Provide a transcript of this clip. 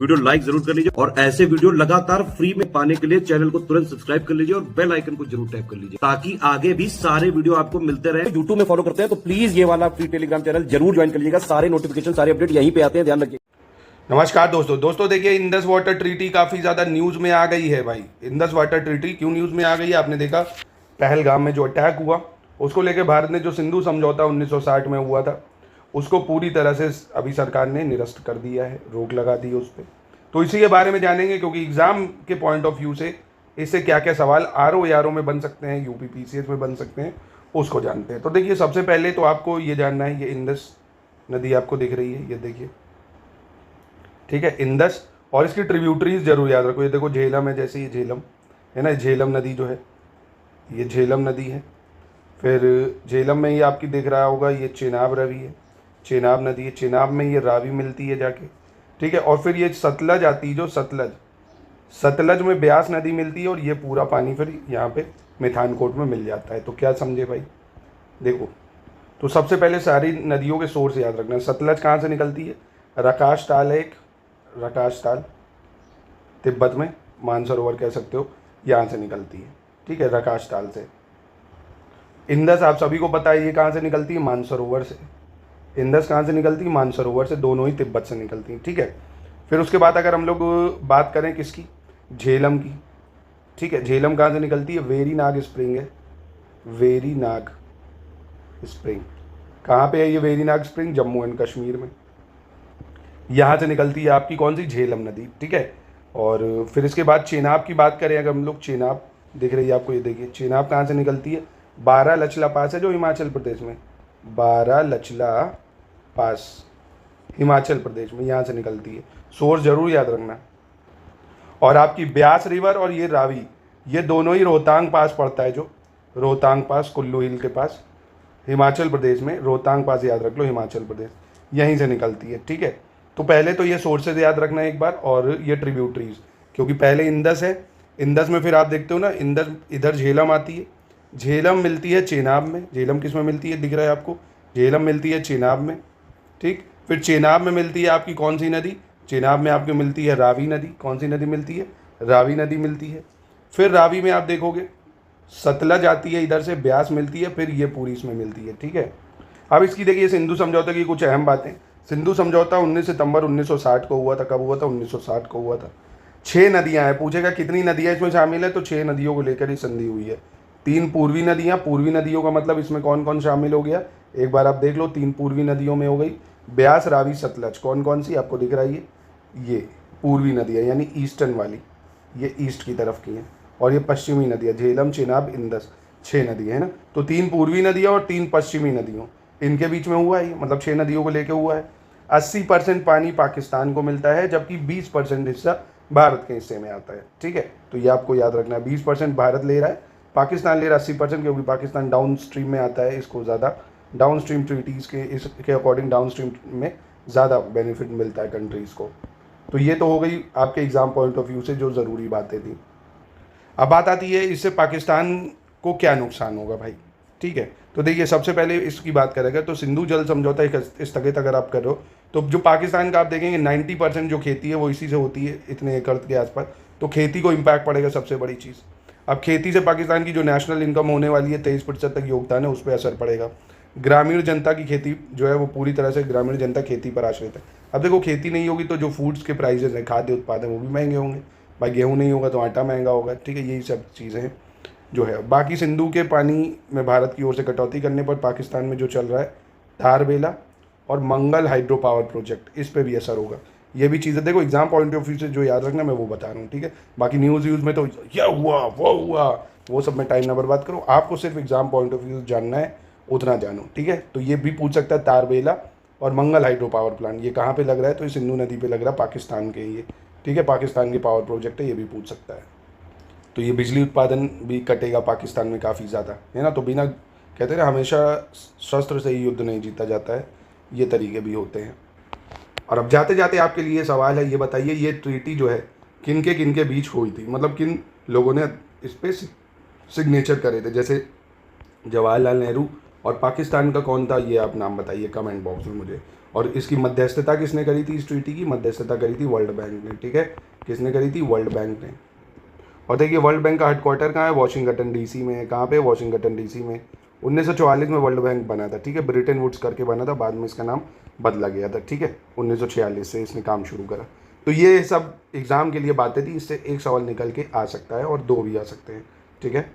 Video like जरूर कर लीजिए और ऐसे वीडियो लगातार फ्री में पाने के लिए चैनल को तुरंत सब्सक्राइब कर लीजिए और बेल आइकन को जरूर टैप कर लीजिए ताकि आगे भी सारे वीडियो आपको मिलते रहे। यूट्यूब में फॉलो करते हैं तो प्लीज ये वाला फ्री टेलीग्राम चैनल जरूर ज्वाइन कर लीजिएगा। सारे नोटिफिकेशन सारे अपडेट यहीं पे आते हैं, ध्यान रखिए। नमस्कार दोस्तों देखिए, इंडस वाटर ट्रीटी काफ़ी ज़्यादा न्यूज़ में आ गई है भाई। इंडस वाटर ट्रीटी क्यों न्यूज़ में आ गई है? आपने देखा पहलगाम में जो अटैक हुआ उसको लेकर भारत ने जो सिंधु समझौता 1960 में हुआ था उसको पूरी तरह से अभी सरकार ने निरस्त कर दिया है, रोक लगा दी है उस पर। तो इसी के बारे में जानेंगे क्योंकि एग्ज़ाम के पॉइंट ऑफ व्यू से इससे क्या क्या सवाल आर में बन सकते हैं, यूपी पीसीएस में बन सकते हैं, उसको जानते हैं। तो देखिए, सबसे पहले तो आपको ये जानना है, ये इंडस नदी आपको दिख रही है, ये देखिए, ठीक है, इंडस। और इसकी ट्रिब्यूटरीज जरूर याद रखो। ये देखो झेलम है, जैसे ये झेलम है ना, झेलम नदी जो है ये झेलम नदी है। फिर झेलम में ही आपकी दिख रहा होगा ये चेनाब रवि है, चेनाब नदी है। चेनाब में ये रावी मिलती है जाके, ठीक है। और फिर ये सतलज आती है, जो सतलज में ब्यास नदी मिलती है और ये पूरा पानी फिर यहाँ पे मिठानकोट में मिल जाता है। तो क्या समझे भाई? देखो, तो सबसे पहले सारी नदियों के सोर्स याद रखना। सतलज कहाँ से निकलती है? रकाश ताल है एक, रकाश ताल तिब्बत में, मानसरोवर कह सकते हो, यहाँ से निकलती है, ठीक है, रकाश ताल से। इंडस आप सभी को पता है ये कहाँ से निकलती है? मानसरोवर से। इंडस कहाँ से निकलती है? मानसरोवर से, दोनों ही तिब्बत से निकलती हैं, ठीक है। फिर उसके बाद अगर हम लोग बात करें किसकी, झेलम की, ठीक है, झेलम कहाँ से निकलती है? वेरीनाग स्प्रिंग है, वेरीनाग स्प्रिंग। कहाँ पे है ये वेरीनाग स्प्रिंग? जम्मू एंड कश्मीर में। यहाँ से निकलती है आपकी कौन सी? झेलम नदी, ठीक है। और फिर इसके बाद चेनाब की बात करें अगर हम लोग, चेनाब दिख रही है आपको, ये देखिए, चेनाब कहाँ से निकलती है? बारालचला पास है जो हिमाचल प्रदेश में, बारालचला पास हिमाचल प्रदेश में, यहाँ से निकलती है। सोर्स जरूर याद रखना। और आपकी ब्यास रिवर और ये रावी, ये दोनों ही रोहतांग पास पड़ता है, जो रोहतांग पास कुल्लू हिल के पास हिमाचल प्रदेश में, रोहतांग पास याद रख लो, हिमाचल प्रदेश, यहीं से निकलती है, ठीक है। तो पहले तो ये सोर्सेज याद रखना है एक बार, और ये ट्रिब्यूटरीज, क्योंकि पहले इंडस है, इंडस में फिर आप देखते हो ना, इंडस इधर झेलम आती है, झेलम मिलती है चेनाब में। झेलम किस में मिलती है? दिख रहा है आपको, झेलम मिलती है चेनाब में, ठीक। फिर चेनाब में मिलती है आपकी कौन सी नदी? चेनाब में आपको मिलती है रावी नदी। कौन सी नदी मिलती है? रावी नदी मिलती है। फिर रावी में आप देखोगे सतलज आती है, इधर से ब्यास मिलती है, फिर ये पूरी इसमें मिलती है, ठीक है। अब इसकी देखिए सिंधु समझौते की कुछ अहम बातें। सिंधु समझौता 19 सितंबर 1960 को हुआ था। कब हुआ था? 1960 को हुआ था। 6 नदियां हैं, पूछेगा कितनी नदियां इसमें शामिल है, तो 6 नदियों को लेकर ही संधि हुई है। 3 पूर्वी नदियां, पूर्वी नदियों का मतलब इसमें कौन कौन शामिल हो गया एक बार आप देख लो। 3 पूर्वी नदियों में हो गई ब्यास रावी सतलज। कौन कौन सी आपको दिख रहा है? ये पूर्वी नदियाँ यानी ईस्टर्न वाली, ये ईस्ट की तरफ की हैं। और ये पश्चिमी नदियाँ झेलम चेनाब इंडस, 6 नदियाँ है ना। तो 3 पूर्वी नदियाँ और 3 पश्चिमी नदियों, इनके बीच में हुआ है, मतलब 6 नदियों को लेकर हुआ है। 80% पानी पाकिस्तान को मिलता है, जबकि 20% हिस्सा भारत के हिस्से में आता है, ठीक है। तो ये आपको याद रखना है, 20% भारत ले रहा है, पाकिस्तान ले रहा है 80%, क्योंकि पाकिस्तान डाउन स्ट्रीम में आता है, इसको ज़्यादा डाउन स्ट्रीम ट्रीटीज़ के इसके अकॉर्डिंग डाउन स्ट्रीम में ज़्यादा बेनिफिट मिलता है कंट्रीज़ को। तो ये तो हो गई आपके एग्ज़ाम पॉइंट ऑफ व्यू से जो ज़रूरी बातें थी। अब बात आती है इससे पाकिस्तान को क्या नुकसान होगा भाई, ठीक है। तो देखिए, सबसे पहले इसकी बात करेंगे तो सिंधु जल समझौता एक स्थगित अगर आप कर रहे हो, तो जो पाकिस्तान का आप देखेंगे 90% जो खेती है वो इसी से होती है, इतने एकड़ के आसपास। तो खेती को इम्पैक्ट पड़ेगा, सबसे बड़ी चीज़। अब खेती से पाकिस्तान की जो नेशनल इनकम होने वाली है 23% तक योगदान है, उस पर असर पड़ेगा। ग्रामीण जनता की खेती जो है वो पूरी तरह से ग्रामीण जनता खेती पर आश्रित है। अब देखो, खेती नहीं होगी तो जो फूड्स के प्राइजेस हैं, खाद्य उत्पाद हैं, वो भी महंगे होंगे भाई। गेहूँ नहीं होगा तो आटा महंगा होगा, ठीक है। यही सब चीज़ें हैं जो है। बाकी सिंधु के पानी में भारत की ओर से कटौती करने पर पाकिस्तान में जो चल रहा है धारबेला और मंगल हाइड्रो पावर प्रोजेक्ट, इस पर भी असर होगा। ये भी चीज़ें देखो एग्जाम पॉइंट ऑफ व्यू से जो याद रखना मैं वो बता रहा हूँ, ठीक है। बाकी न्यूज़ में तो यह हुआ वो हुआ, वो सब मैं टाइम ना बर्बाद करूँ। आपको सिर्फ एग्जाम पॉइंट ऑफ व्यू जानना है, उतना जानो, ठीक है। तो ये भी पूछ सकता है, तारबेला और मंगल हाइड्रो पावर प्लांट ये कहाँ पे लग रहा है? तो ये सिंधु नदी पे लग रहा है, पाकिस्तान के, ये ठीक है, पाकिस्तान के पावर प्रोजेक्ट है, ये भी पूछ सकता है। तो ये बिजली उत्पादन भी कटेगा पाकिस्तान में काफ़ी ज़्यादा, है ना। तो बिना, कहते हैं ना, हमेशा शस्त्र से ही युद्ध नहीं जीता जाता है, ये तरीके भी होते हैं। और अब जाते जाते आपके लिए सवाल है, ये बताइए ये ट्रीटी जो है किन के बीच हुई थी, मतलब किन लोगों ने इस पर सिग्नेचर करे थे? जैसे जवाहरलाल नेहरू और पाकिस्तान का कौन था, ये आप नाम बताइए कमेंट बॉक्स में मुझे। और इसकी मध्यस्थता किसने करी थी? इस ट्रीटी की मध्यस्थता करी थी वर्ल्ड बैंक ने, ठीक है। किसने करी थी? वर्ल्ड बैंक ने। और देखिए वर्ल्ड बैंक का हेडक्वार्टर कहाँ है? वॉशिंगटन डीसी में है। कहाँ पे? वॉशिंगटन डीसी में। 1944 में वर्ल्ड बैंक बना था, ठीक है। ब्रिटेन वुड्स करके बना था, बाद में इसका नाम बदला गया था, ठीक है। 1946 से इसने काम शुरू करा। तो ये सब एग्ज़ाम के लिए बातें थी, इससे एक सवाल निकल के आ सकता है और दो भी आ सकते हैं, ठीक है।